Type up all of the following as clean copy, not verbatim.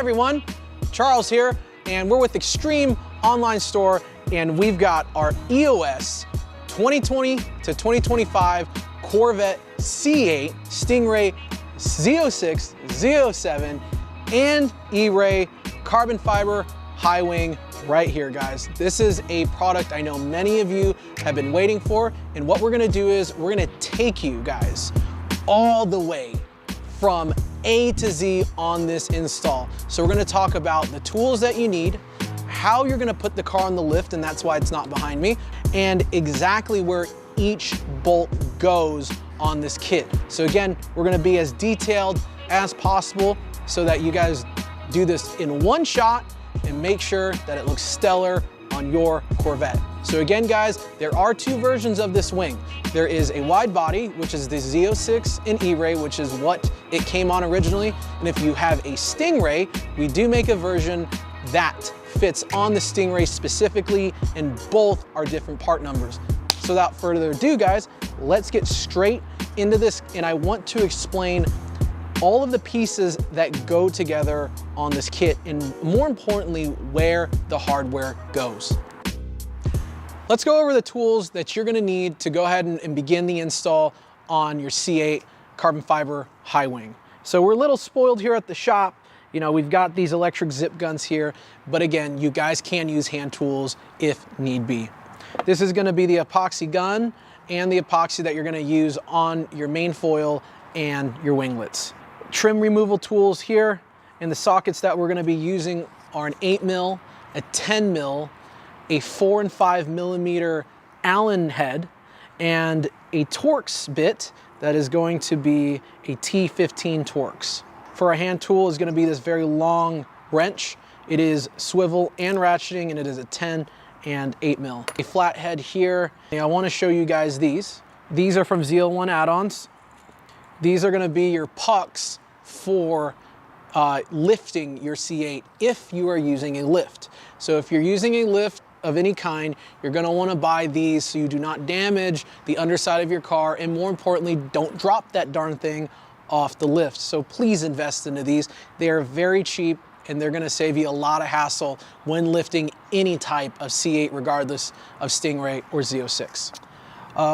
everyone, Charles here, and we're with Extreme Online Store, and we've got our EOS 2020 to 2025 Corvette C8, Stingray Z06, Z07, and E-Ray carbon fiber high wing right here, guys. This is a product I know many of you have been waiting for, and what we're gonna do is we're gonna take you guys all the way from A to Z on this install. So we're gonna talk about the tools that you need, how you're gonna put the car on the lift, and that's why it's not behind me, and exactly where each bolt goes on this kit. So again, we're gonna be as detailed as possible so that you guys do this in one shot and make sure that it looks stellar on your Corvette. So again, guys, there are two versions of this wing. There is a wide body, which is the Z06 in E-Ray, which is what it came on originally. And if you have a Stingray, we do make a version that fits on the Stingray specifically, and both are different part numbers. So without further ado, guys, let's get straight into this. And I want to explain all of the pieces that go together on this kit, and more importantly, where the hardware goes. Let's go over the tools that you're gonna need to go ahead and begin the install on your C8 carbon fiber high wing. So we're a little spoiled here at the shop. You know, we've got these electric zip guns here, but again, you guys can use hand tools if need be. This is gonna be the epoxy gun and the epoxy that you're gonna use on your main foil and your winglets. Trim removal tools here, and the sockets that we're gonna be using are an 8mm, a 10mm, a 4 and 5 millimeter Allen head, and a Torx bit that is going to be a T15 Torx. For a hand tool is gonna be this very long wrench. It is swivel and ratcheting, and it is a 10 and 8mm. A flat head here. I wanna show you guys these. These are from ZL1 add-ons. These are gonna be your pucks for lifting your C8 if you are using a lift. So if you're using a lift of any kind, you're gonna wanna buy these so you do not damage the underside of your car, and more importantly, don't drop that darn thing off the lift. So please invest into these. They are very cheap, and they're gonna save you a lot of hassle when lifting any type of C8, regardless of Stingray or Z06.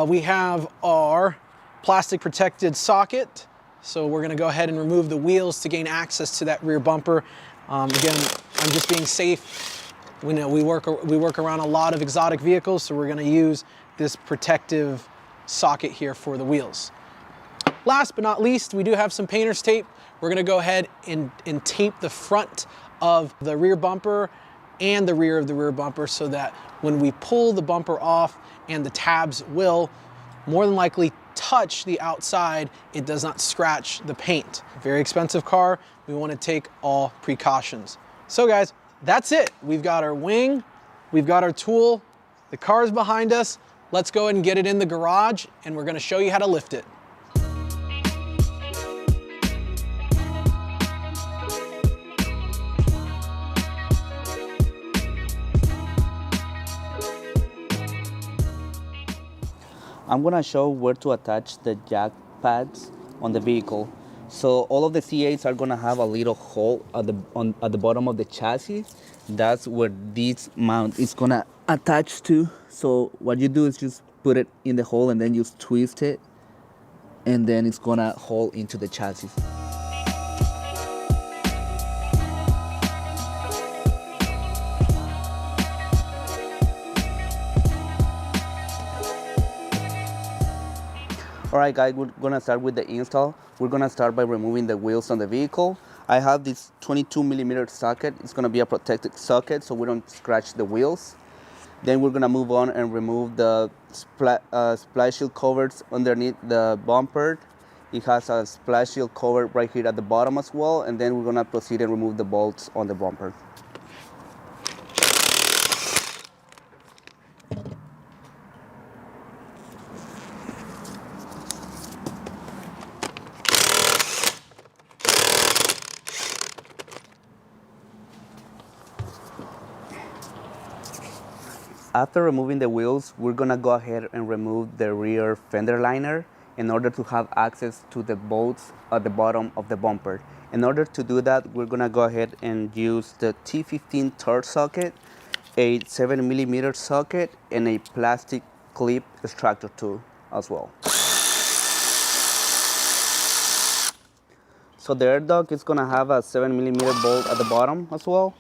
We have our plastic protected socket. So we're gonna go ahead and remove the wheels to gain access to that rear bumper. Again, I'm just being safe. We know we work around a lot of exotic vehicles, so we're gonna use this protective socket here for the wheels. Last but not least, we do have some painter's tape. We're gonna go ahead and tape the front of the rear bumper and the rear of the rear bumper so that when we pull the bumper off, and the tabs will more than likely touch the outside, it does not scratch the paint. Very expensive car. We want to take all precautions. So guys, that's it. We've got our wing, we've got our tool, the car is behind us. Let's go ahead and get it in the garage, and we're going to show you how to lift it. I'm gonna show where to attach the jack pads on the vehicle. So all of the C8s are gonna have a little hole at the bottom of the chassis. That's where this mount is gonna attach to. So what you do is just put it in the hole and then you twist it, and then it's gonna hold into the chassis. Alright guys, we're gonna start with the install. We're gonna start by removing the wheels on the vehicle. I have this 22mm socket. It's gonna be a protected socket so we don't scratch the wheels. Then we're gonna move on and remove the splash shield covers underneath the bumper. It has a splash shield cover right here at the bottom as well, and then we're gonna proceed and remove the bolts on the bumper. After removing the wheels, we're gonna go ahead and remove the rear fender liner in order to have access to the bolts at the bottom of the bumper. In order to do that, we're gonna go ahead and use the T15 third socket, a 7mm socket, and a plastic clip extractor tool as well. So the air duct is gonna have a 7mm bolt at the bottom as well.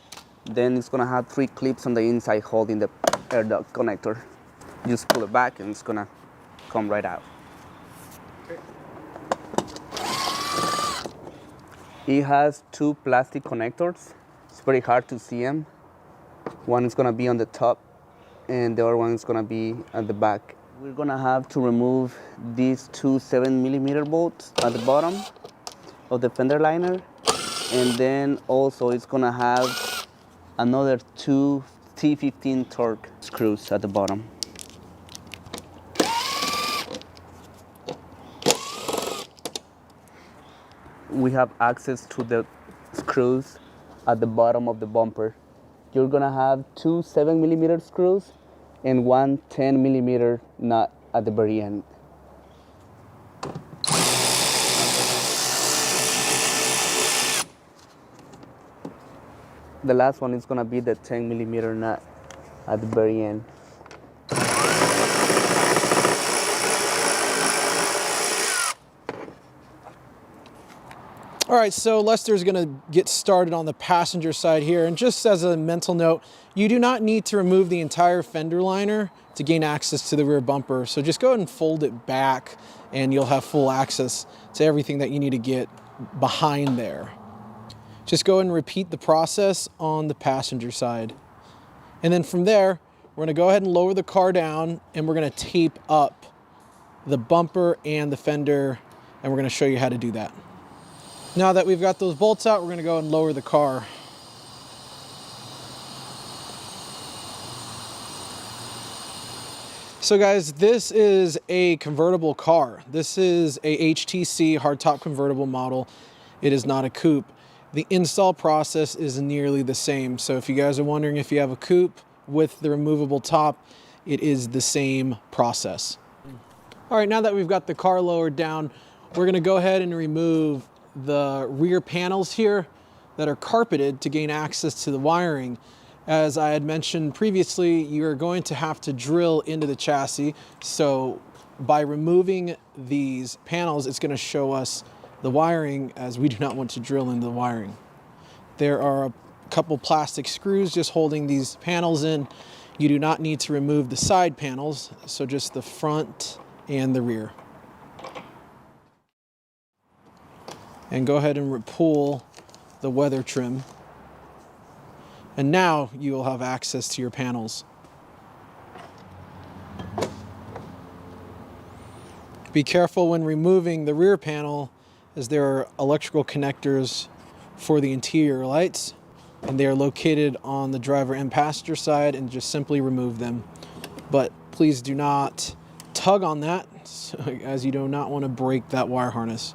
Then it's gonna have 3 clips on the inside holding the air duct connector. Just pull it back and it's gonna come right out. It has 2 plastic connectors. It's pretty hard to see them. One is gonna be on the top and the other one is gonna be at the back. We're gonna have to remove these 2 7mm bolts at the bottom of the fender liner, and then also it's gonna have another 2 T15 torque screws at the bottom. We have access to the screws at the bottom of the bumper. You're gonna have 2 7mm screws and 1 10mm nut at the very end. The last one is gonna be the 10mm nut at the very end. All right, so Lester's gonna get started on the passenger side here. And just as a mental note, you do not need to remove the entire fender liner to gain access to the rear bumper. So just go ahead and fold it back and you'll have full access to everything that you need to get behind there. Just go ahead and repeat the process on the passenger side. And then from there, we're gonna go ahead and lower the car down and we're gonna tape up the bumper and the fender, and we're gonna show you how to do that. Now that we've got those bolts out, we're gonna go and lower the car. So guys, this is a convertible car. This is a HTC hardtop convertible model. It is not a coupe. The install process is nearly the same. So if you guys are wondering if you have a coupe with the removable top, it is the same process. All right, now that we've got the car lowered down, we're gonna go ahead and remove the rear panels here that are carpeted to gain access to the wiring. As I had mentioned previously, you're going to have to drill into the chassis. So by removing these panels, it's going to show us the wiring, as we do not want to drill into the wiring. There are a couple plastic screws just holding these panels in. You do not need to remove the side panels, so just the front and the rear. And go ahead and pull the weather trim. And now you will have access to your panels. Be careful when removing the rear panel, as there are electrical connectors for the interior lights, and they are located on the driver and passenger side, and just simply remove them. But please do not tug on that, as you do not want to break that wire harness.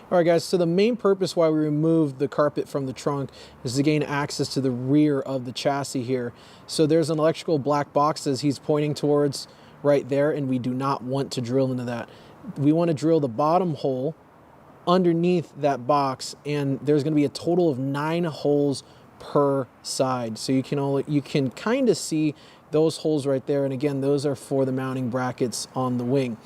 All right guys, so the main purpose why we removed the carpet from the trunk is to gain access to the rear of the chassis here. So there's an electrical black box as he's pointing towards right there, and we do not want to drill into that. We want to drill the bottom hole underneath that box, and there's going to be a total of 9 holes per side. So you can kind of see those holes right there, and again, those are for the mounting brackets on the wing.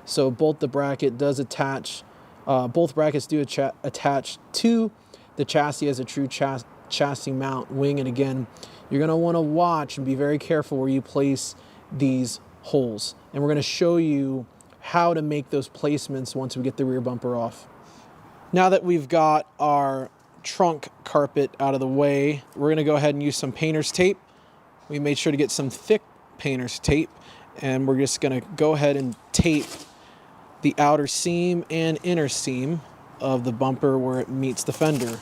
So both the bracket does attach. Both brackets do attach to the chassis as a true chassis mount wing. And again, you're going to want to watch and be very careful where you place these holes. And we're going to show you how to make those placements once we get the rear bumper off. Now that we've got our trunk carpet out of the way, we're going to go ahead and use some painter's tape. We made sure to get some thick painter's tape, and we're just going to go ahead and tape the outer seam and inner seam of the bumper where it meets the fender.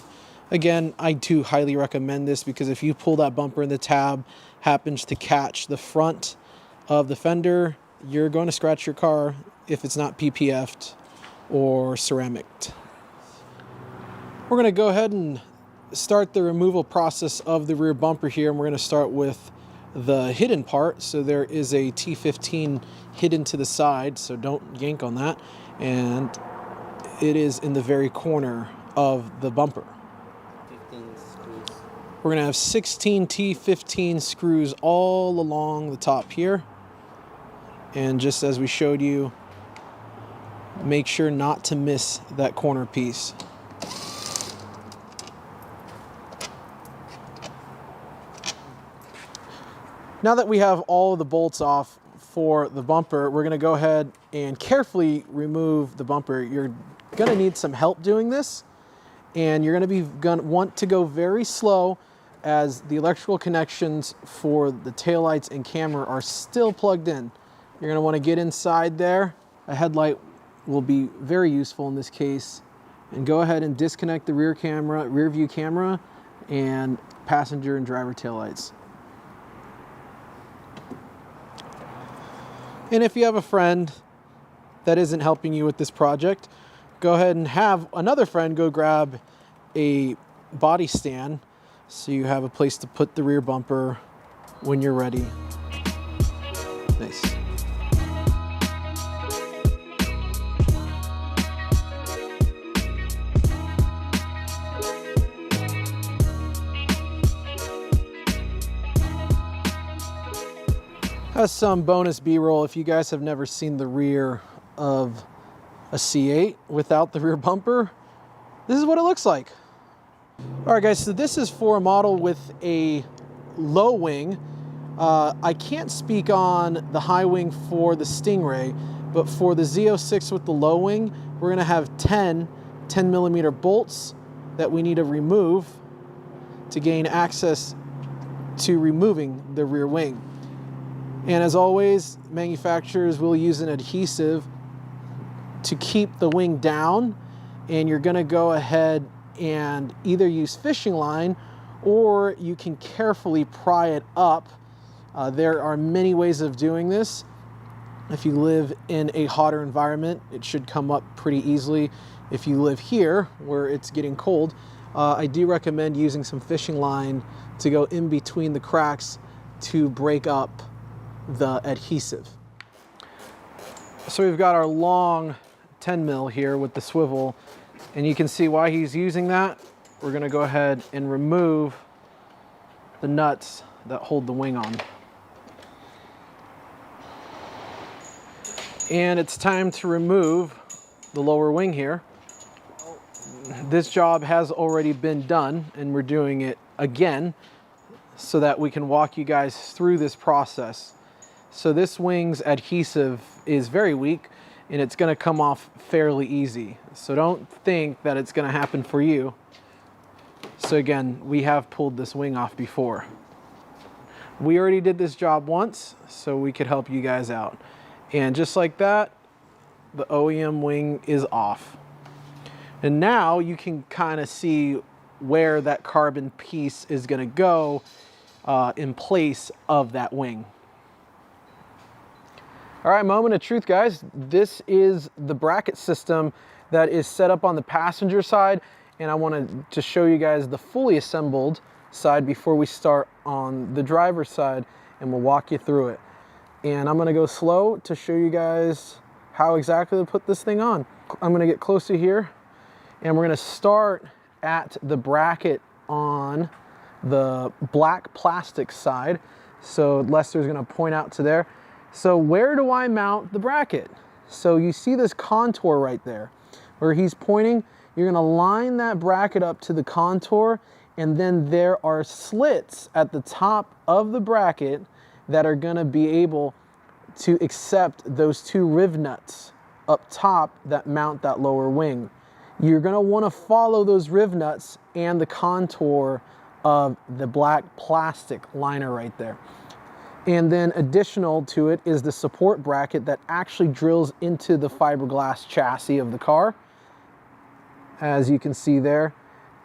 Again, I do highly recommend this, because if you pull that bumper and the tab happens to catch the front of the fender, you're going to scratch your car if it's not PPF'd or ceramic. We're going to go ahead and start the removal process of the rear bumper here, and we're going to start with the hidden part. So there is a T15 hidden to the side, so don't yank on that, and it is in the very corner of the bumper. 15 screws. We're gonna have 16 T15 screws all along the top here. And just as we showed you, make sure not to miss that corner piece. Now that we have all the bolts off for the bumper, we're gonna go ahead and carefully remove the bumper. You're gonna need some help doing this, and you're gonna want to go very slow as the electrical connections for the taillights and camera are still plugged in. You're gonna wanna get inside there. A headlight will be very useful in this case. And go ahead and disconnect the rear view camera, and passenger and driver taillights. And if you have a friend that isn't helping you with this project, go ahead and have another friend go grab a body stand so you have a place to put the rear bumper when you're ready. Nice. Has some bonus B-roll. If you guys have never seen the rear of a C8 without the rear bumper, this is what it looks like. All right, guys, so this is for a model with a low wing. I can't speak on the high wing for the Stingray, but for the Z06 with the low wing, we're gonna have 10 10mm bolts that we need to remove to gain access to removing the rear wing. And as always, manufacturers will use an adhesive to keep the wing down, and you're gonna go ahead and either use fishing line or you can carefully pry it up. There are many ways of doing this. If you live in a hotter environment, it should come up pretty easily. If you live here where it's getting cold, I do recommend using some fishing line to go in between the cracks to break up the adhesive. So we've got our long 10 mil here with the swivel, and you can see why he's using that. We're gonna go ahead and remove the nuts that hold the wing on. And it's time to remove the lower wing here. This job has already been done, and we're doing it again so that we can walk you guys through this process. So this wing's adhesive is very weak, and it's gonna come off fairly easy. So don't think that it's gonna happen for you. So again, we have pulled this wing off before. We already did this job once, so we could help you guys out. And just like that, the OEM wing is off. And now you can kind of see where that carbon piece is gonna go in place of that wing. All right, moment of truth, guys. This is the bracket system that is set up on the passenger side, and I wanted to show you guys the fully assembled side before we start on the driver's side, and we'll walk you through it. And I'm gonna go slow to show you guys how exactly to put this thing on. I'm gonna get closer here, and we're gonna start at the bracket on the black plastic side. So Lester's gonna point out to there. So where do I mount the bracket? So you see this contour right there where he's pointing. You're gonna line that bracket up to the contour, and then there are slits at the top of the bracket that are gonna be able to accept those two riv nuts up top that mount that lower wing. You're gonna wanna follow those riv nuts and the contour of the black plastic liner right there. And then additional to it is the support bracket that actually drills into the fiberglass chassis of the car, as you can see there.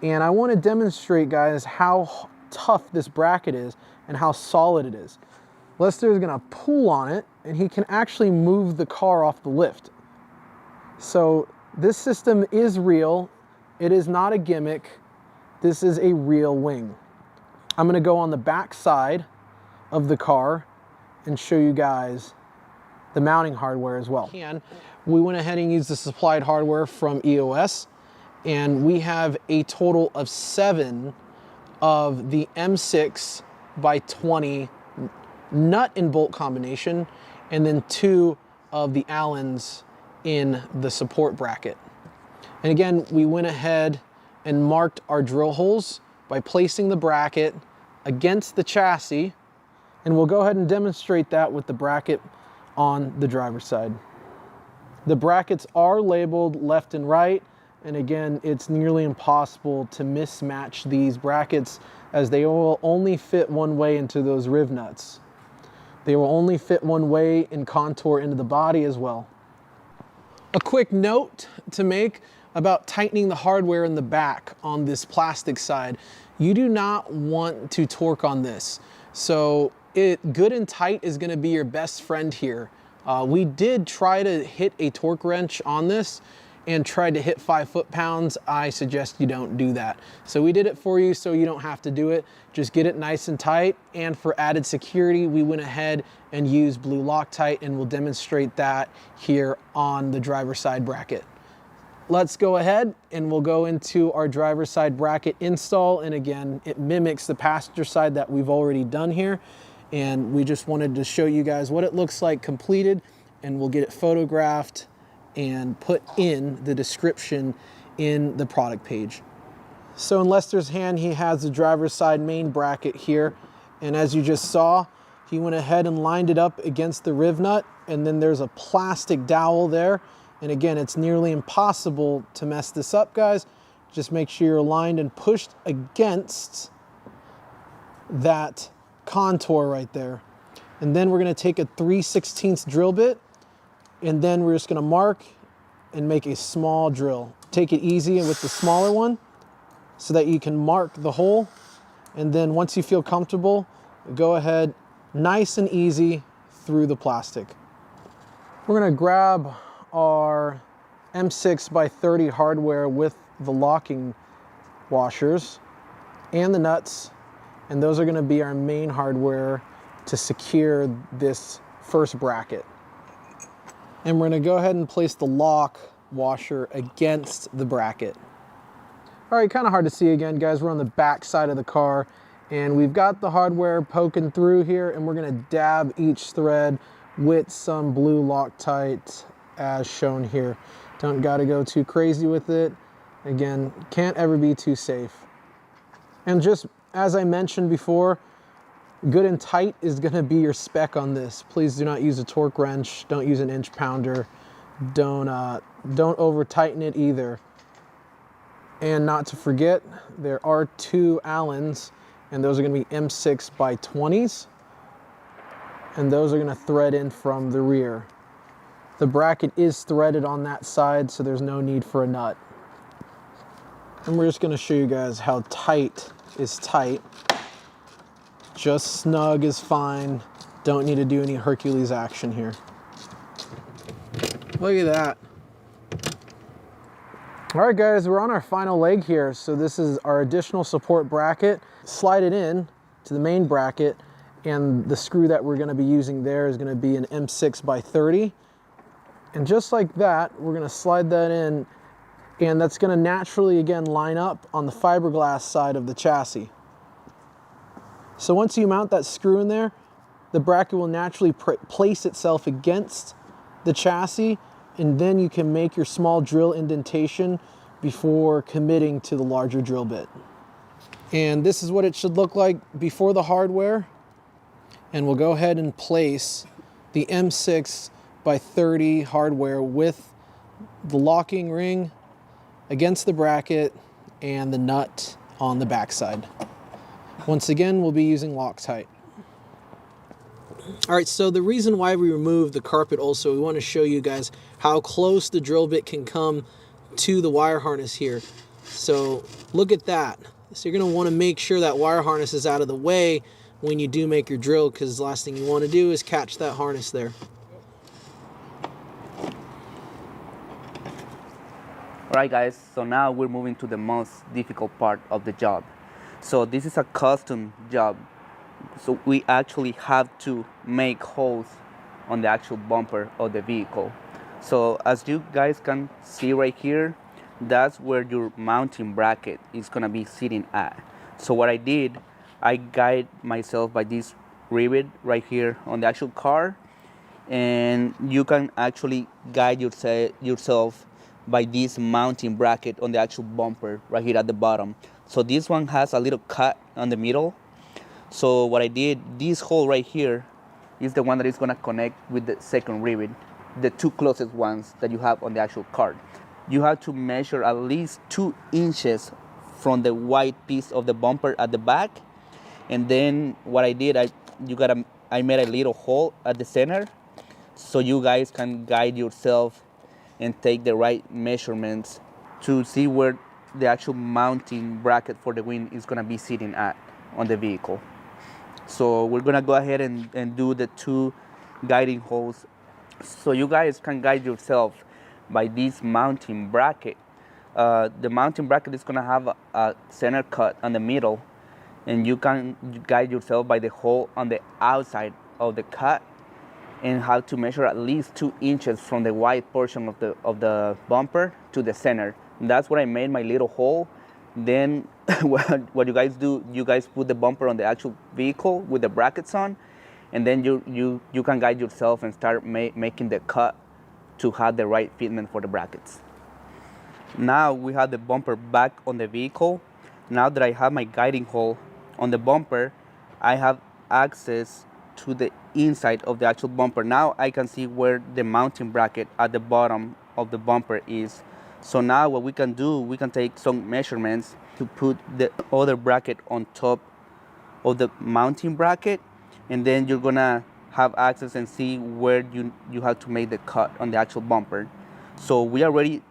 And I want to demonstrate, guys, how tough this bracket is and how solid it is. Lester is going to pull on it, and he can actually move the car off the lift. So this system is real. It is not a gimmick. This is a real wing. I'm going to go on the back side of the car and show you guys the mounting hardware as well. We went ahead and used the supplied hardware from EOS, And we have a total of 7 of the M6 by 20 nut and bolt combination, and then 2 of the Allens in the support bracket. And again, we went ahead and marked our drill holes by placing the bracket against the chassis, and we'll go ahead and demonstrate that with the bracket on the driver's side. The brackets are labeled left and right, and again, it's nearly impossible to mismatch these brackets as they will only fit one way into those riv nuts. They will only fit one way in contour into the body as well. A quick note to make about tightening the hardware in the back on this plastic side. You do not want to torque on this. So good and tight is going to be your best friend here. We did try to hit a torque wrench on this and tried to hit 5 foot-pounds. I suggest you don't do that. So we did it for you so you don't have to do it. Just get it nice and tight. And for added security, we went ahead and used blue Loctite, and we'll demonstrate that here on the driver's side bracket. Let's go ahead and we'll go into our driver's side bracket install. And again, it mimics the passenger side that we've already done here. And we just wanted to show you guys what it looks like completed, and we'll get it photographed and put in the description in the product page. So in Lester's hand, he has the driver's side main bracket here. And as you just saw, he went ahead and lined it up against the riv nut, and then there's a plastic dowel there. And again, it's nearly impossible to mess this up, guys. Just make sure you're aligned and pushed against that contour right there. And then we're gonna take a 3/16 drill bit, and then we're just gonna mark and make a small drill. Take it easy with the smaller one so that you can mark the hole. And then once you feel comfortable, go ahead, nice and easy through the plastic. We're gonna grab our M6 by 30 hardware with the locking washers and the nuts, and those are gonna be our main hardware to secure this first bracket. And we're gonna go ahead and place the lock washer against the bracket. All right, kind of hard to see again, guys. We're on the back side of the car, and we've got the hardware poking through here, and we're gonna dab each thread with some blue Loctite as shown here. Don't gotta go too crazy with it. Again, can't ever be too safe. And just as I mentioned before, good and tight is gonna be your spec on this. Please do not use a torque wrench. Don't use an inch pounder. Don't over tighten it either. And not to forget, there are 2 Allens, and those are gonna be M6 by 20s. And those are gonna thread in from the rear. The bracket is threaded on that side, so there's no need for a nut. And we're just gonna show you guys how tight is tight. Just snug is fine. Don't need to do any Hercules action here. Look at that. All right, guys, we're on our final leg here. So this is our additional support bracket. Slide it in to the main bracket, and the screw that we're gonna be using there is gonna be an M6 by 30. And just like that, we're gonna slide that in, and that's gonna naturally, again, line up on the fiberglass side of the chassis. So once you mount that screw in there, the bracket will naturally place itself against the chassis, and then you can make your small drill indentation before committing to the larger drill bit. And this is what it should look like before the hardware. And we'll go ahead and place the M6 by 30 hardware with the locking ring against the bracket and the nut on the backside. Once again, we'll be using Loctite. All right, so the reason why we removed the carpet also, we want to show you guys how close the drill bit can come to the wire harness here. So look at that. So you're going to want to make sure that wire harness is out of the way when you do make your drill, because the last thing you want to do is catch that harness there. All right, guys, so now we're moving to the most difficult part of the job. So this is a custom job. So we actually have to make holes on the actual bumper of the vehicle. So as you guys can see right here, that's where your mounting bracket is gonna be sitting at. So what I did, I guide myself by this rivet right here on the actual car, and you can actually guide yourself by this mounting bracket on the actual bumper right here at the bottom. So this one has a little cut on the middle. So what I did, this hole right here is the one that is gonna connect with the second rivet, the two closest ones that you have on the actual car. You have to measure at least 2 inches from the white piece of the bumper at the back. And then what I did, I made a little hole at the center, so you guys can guide yourself and take the right measurements to see where the actual mounting bracket for the wing is gonna be sitting at on the vehicle. So we're gonna go ahead and do the 2 guiding holes, so you guys can guide yourself by this mounting bracket. The mounting bracket is gonna have a center cut on the middle, and you can guide yourself by the hole on the outside of the cut, and have to measure at least 2 inches from the white portion of the bumper to the center. And that's where I made my little hole. Then what you guys do, you guys put the bumper on the actual vehicle with the brackets on, and then you can guide yourself and start making the cut to have the right fitment for the brackets. Now we have the bumper back on the vehicle. Now that I have my guiding hole on the bumper, I have access to the inside of the actual bumper. Now I can see where the mounting bracket at the bottom of the bumper is. So now what we can do, we can take some measurements to put the other bracket on top of the mounting bracket, and then you're gonna have access and see where you have to make the cut on the actual bumper. So we already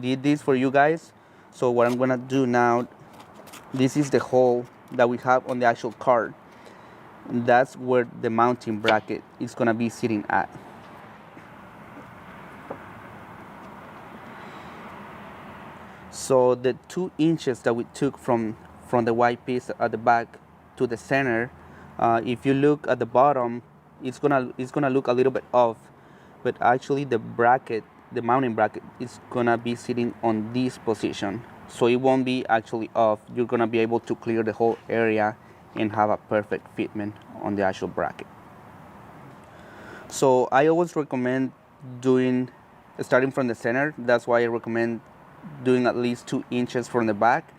did this for you guys. So what I'm gonna do now, this is the hole that we have on the actual car. That's where the mounting bracket is gonna be sitting at. So the 2 inches that we took from the white piece at the back to the center, if you look at the bottom, it's gonna look a little bit off, but actually the bracket, the mounting bracket, is gonna be sitting on this position, so it won't be actually off. You're gonna be able to clear the whole area and have a perfect fitment on the actual bracket. So I always recommend starting from the center. That's why I recommend doing at least 2 inches from the back.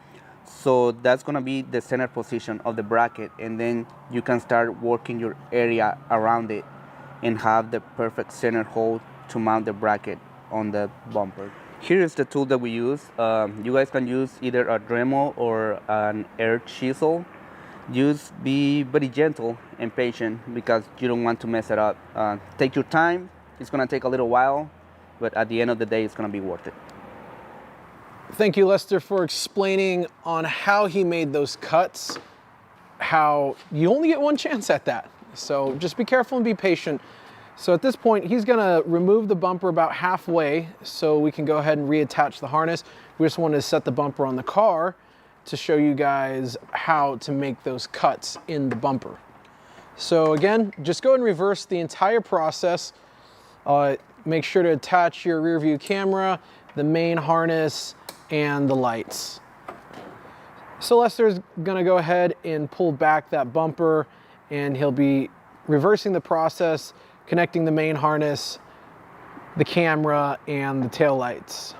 So that's gonna be the center position of the bracket, and then you can start working your area around it and have the perfect center hole to mount the bracket on the bumper. Here is the tool that we use. You guys can use either a Dremel or an air chisel. Just be very gentle and patient because you don't want to mess it up. Take your time. It's gonna take a little while, but at the end of the day, it's gonna be worth it. Thank you, Lester, for explaining on how he made those cuts, how you only get one chance at that. So just be careful and be patient. So at this point, he's gonna remove the bumper about halfway so we can go ahead and reattach the harness. We just wanted to set the bumper on the car to show you guys how to make those cuts in the bumper. So again, just go ahead and reverse the entire process. Make sure to attach your rear view camera, the main harness, and the lights. So Lester's gonna go ahead and pull back that bumper, and he'll be reversing the process, connecting the main harness, the camera, and the tail lights.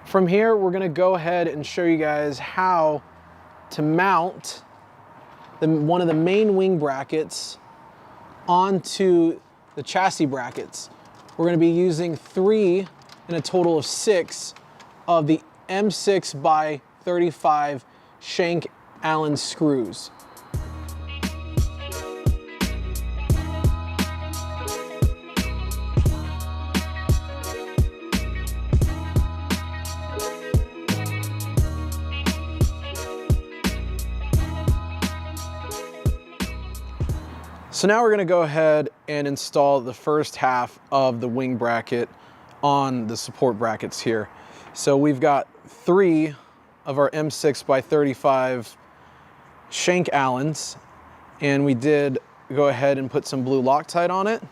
From here, we're gonna go ahead and show you guys how to mount one of the main wing brackets onto the chassis brackets. We're gonna be using 3 in a total of 6 of the M6 by 35 shank Allen screws. So now we're going to go ahead and install the first half of the wing bracket on the support brackets here. So we've got 3 of our M6 by 35 shank Allens, and we did go ahead and put some blue Loctite on it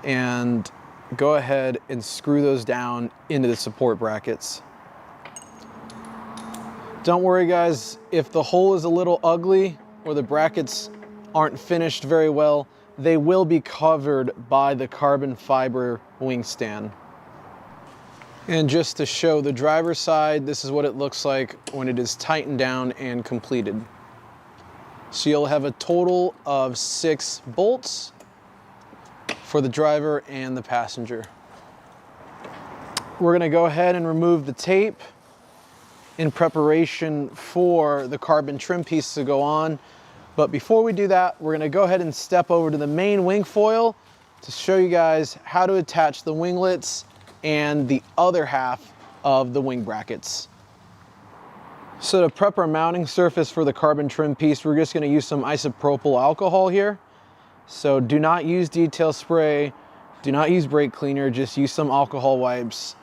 and go ahead and screw those down into the support brackets. Don't worry guys, if the hole is a little ugly or the brackets aren't finished very well, they will be covered by the carbon fiber wing stand. And just to show the driver's side, this is what it looks like when it is tightened down and completed. So you'll have a total of 6 bolts for the driver and the passenger. We're gonna go ahead and remove the tape in preparation for the carbon trim piece to go on. But before we do that, we're gonna go ahead and step over to the main wing foil to show you guys how to attach the winglets and the other half of the wing brackets. So to prep our mounting surface for the carbon trim piece, we're just gonna use some isopropyl alcohol here. So do not use detail spray, do not use brake cleaner, just use some alcohol wipes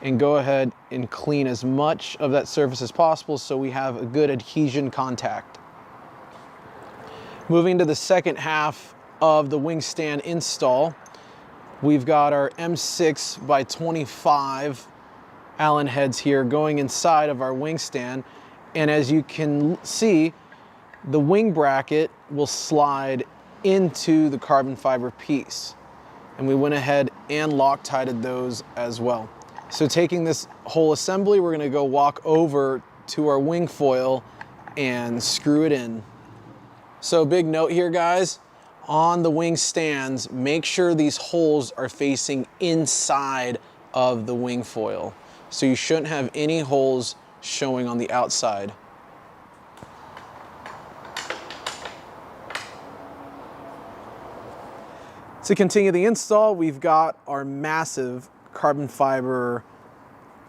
and go ahead and clean as much of that surface as possible so we have a good adhesion contact. Moving to the second half of the wing stand install, we've got our M6 by 25 Allen heads here going inside of our wing stand. And as you can see, the wing bracket will slide into the carbon fiber piece. And we went ahead and Loctited those as well. So taking this whole assembly, we're gonna go walk over to our wing foil and screw it in. So big note here guys, on the wing stands, make sure these holes are facing inside of the wing foil. So you shouldn't have any holes showing on the outside. To continue the install, we've got our massive carbon fiber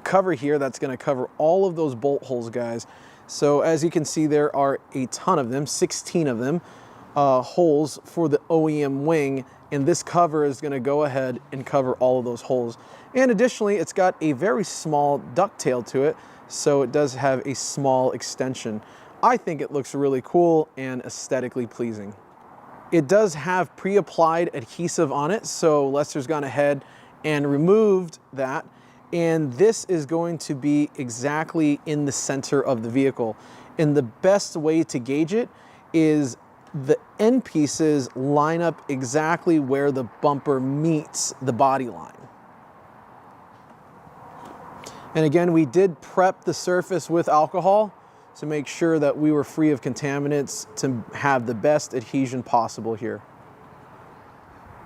cover here that's going to cover all of those bolt holes, guys. So as you can see, there are a ton of them, 16 of them, holes for the OEM wing, and this cover is going to go ahead and cover all of those holes. And additionally, it's got a very small ducktail to it, so it does have a small extension. I think it looks really cool and aesthetically pleasing. It does have pre-applied adhesive on it, so Lester's gone ahead and removed that, and this is going to be exactly in the center of the vehicle. And the best way to gauge it is the end pieces line up exactly where the bumper meets the body line. And again, we did prep the surface with alcohol to make sure that we were free of contaminants to have the best adhesion possible here.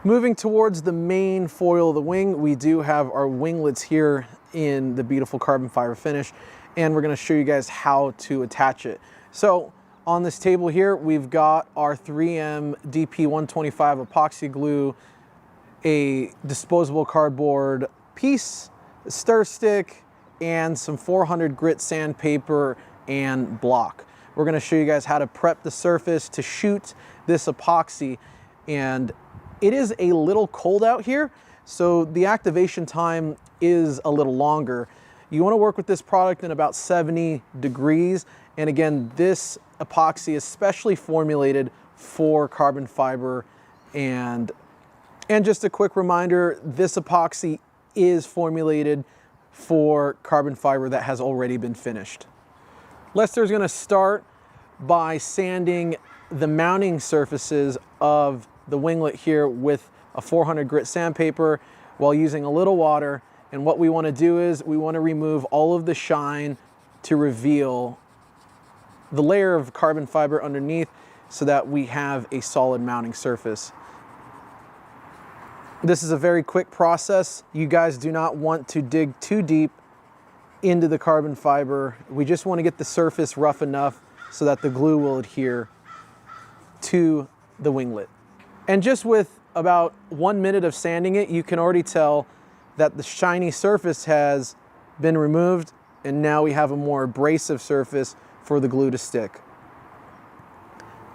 Moving towards the main foil of the wing, we do have our winglets here in the beautiful carbon fiber finish, and we're gonna show you guys how to attach it. So on this table here, we've got our 3M DP125 epoxy glue, a disposable cardboard piece, a stir stick, and some 400 grit sandpaper and block. We're gonna show you guys how to prep the surface to shoot this epoxy, and it is a little cold out here, so the activation time is a little longer. You wanna work with this product in about 70 degrees, and again, this epoxy is specially formulated for carbon fiber, and just a quick reminder, this epoxy is formulated for carbon fiber that has already been finished. Lester's gonna start by sanding the mounting surfaces of the winglet here with a 400 grit sandpaper while using a little water. And what we want to do is we want to remove all of the shine to reveal the layer of carbon fiber underneath so that we have a solid mounting surface. This is a very quick process. You guys do not want to dig too deep into the carbon fiber. We just want to get the surface rough enough so that the glue will adhere to the winglet. And just with about 1 minute of sanding it, you can already tell that the shiny surface has been removed, and now we have a more abrasive surface for the glue to stick.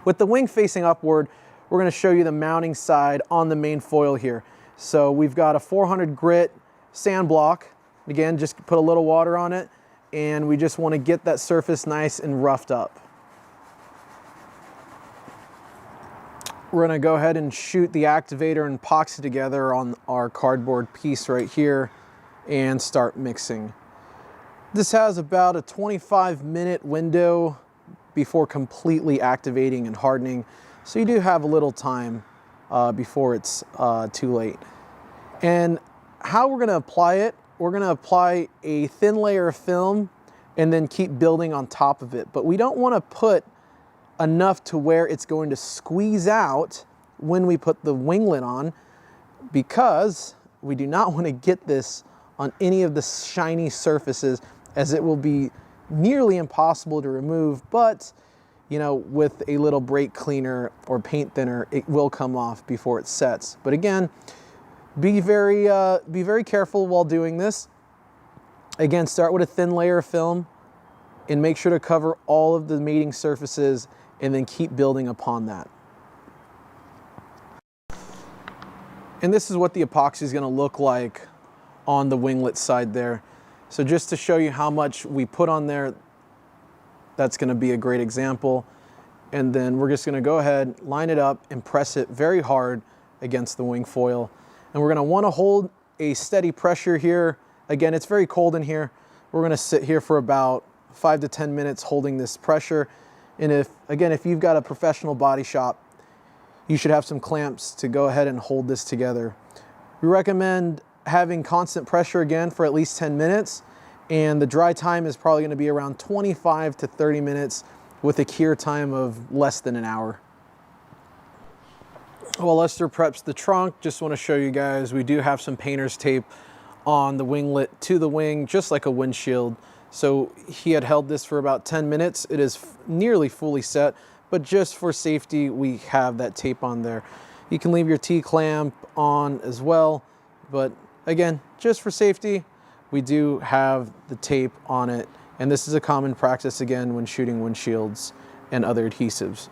With the wing facing upward, we're going to show you the mounting side on the main foil here. So we've got a 400 grit sand block. Again, just put a little water on it, and we just want to get that surface nice and roughed up. We're going to go ahead and shoot the activator and epoxy together on our cardboard piece right here and start mixing. This has about a 25-minute window before completely activating and hardening. So you do have a little time before it's too late. And how we're gonna apply it, we're gonna apply a thin layer of film and then keep building on top of it. But we don't wanna put enough to where it's going to squeeze out when we put the winglet on, because we do not wanna get this on any of the shiny surfaces, as it will be nearly impossible to remove. But you know, with a little brake cleaner or paint thinner, it will come off before it sets. But again, be very careful while doing this. Again, start with a thin layer of film and make sure to cover all of the mating surfaces, and then keep building upon that. And this is what the epoxy is going to look like on the winglet side there. So just to show you how much we put on there, that's going to be a great example. And then we're just going to go ahead, line it up, and press it very hard against the wing foil. And we're going to want to hold a steady pressure here. Again, it's very cold in here. We're going to sit here for about 5 to 10 minutes holding this pressure. And if you've got a professional body shop, you should have some clamps to go ahead and hold this together. We recommend having constant pressure again for at least 10 minutes. And the dry time is probably going to be around 25 to 30 minutes with a cure time of less than an hour. While Lester preps the trunk, just want to show you guys, we do have some painter's tape on the winglet to the wing, just like a windshield. So he had held this for about 10 minutes. It is nearly fully set, but just for safety, we have that tape on there. You can leave your T-clamp on as well, but again, just for safety, we do have the tape on it. And this is a common practice, again, when shooting windshields and other adhesives.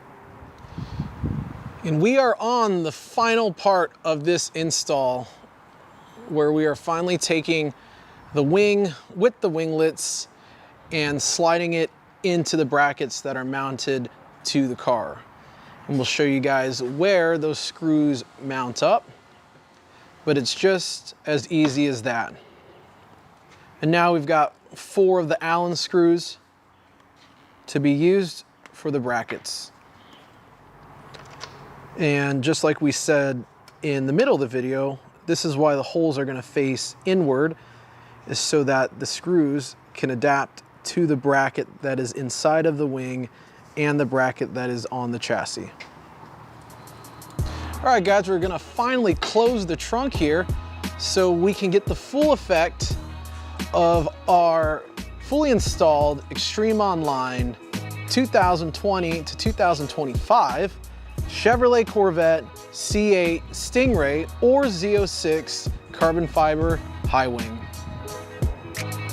And we are on the final part of this install, where we are finally taking the wing with the winglets and sliding it into the brackets that are mounted to the car. And we'll show you guys where those screws mount up, but it's just as easy as that. And now we've got 4 of the Allen screws to be used for the brackets. And just like we said in the middle of the video, this is why the holes are going to face inward, is so that the screws can adapt to the bracket that is inside of the wing and the bracket that is on the chassis. All right, guys, we're going to finally close the trunk here so we can get the full effect of our fully installed Extreme Online 2020 to 2025 Chevrolet Corvette C8 Stingray or Z06 carbon fiber high wing.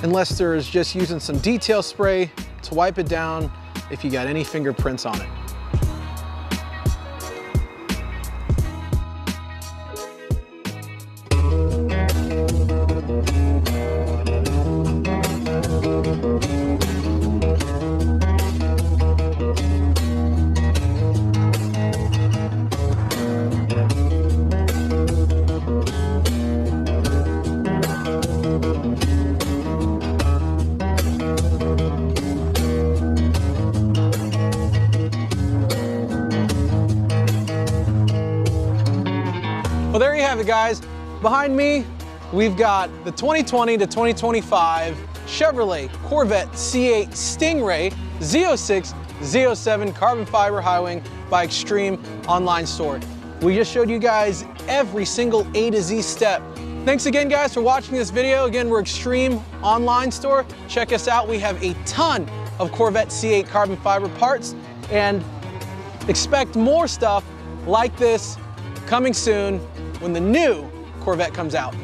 And Lester is just using some detail spray to wipe it down if you got any fingerprints on it. Well, there you have it, guys. Behind me, we've got the 2020 to 2025 Chevrolet Corvette C8 Stingray Z06 Z07 carbon fiber high wing by Extreme Online Store. We just showed you guys every single A to Z step. Thanks again, guys, for watching this video. Again, we're Extreme Online Store. Check us out. We have a ton of Corvette C8 carbon fiber parts, and expect more stuff like this coming soon when the new Corvette comes out.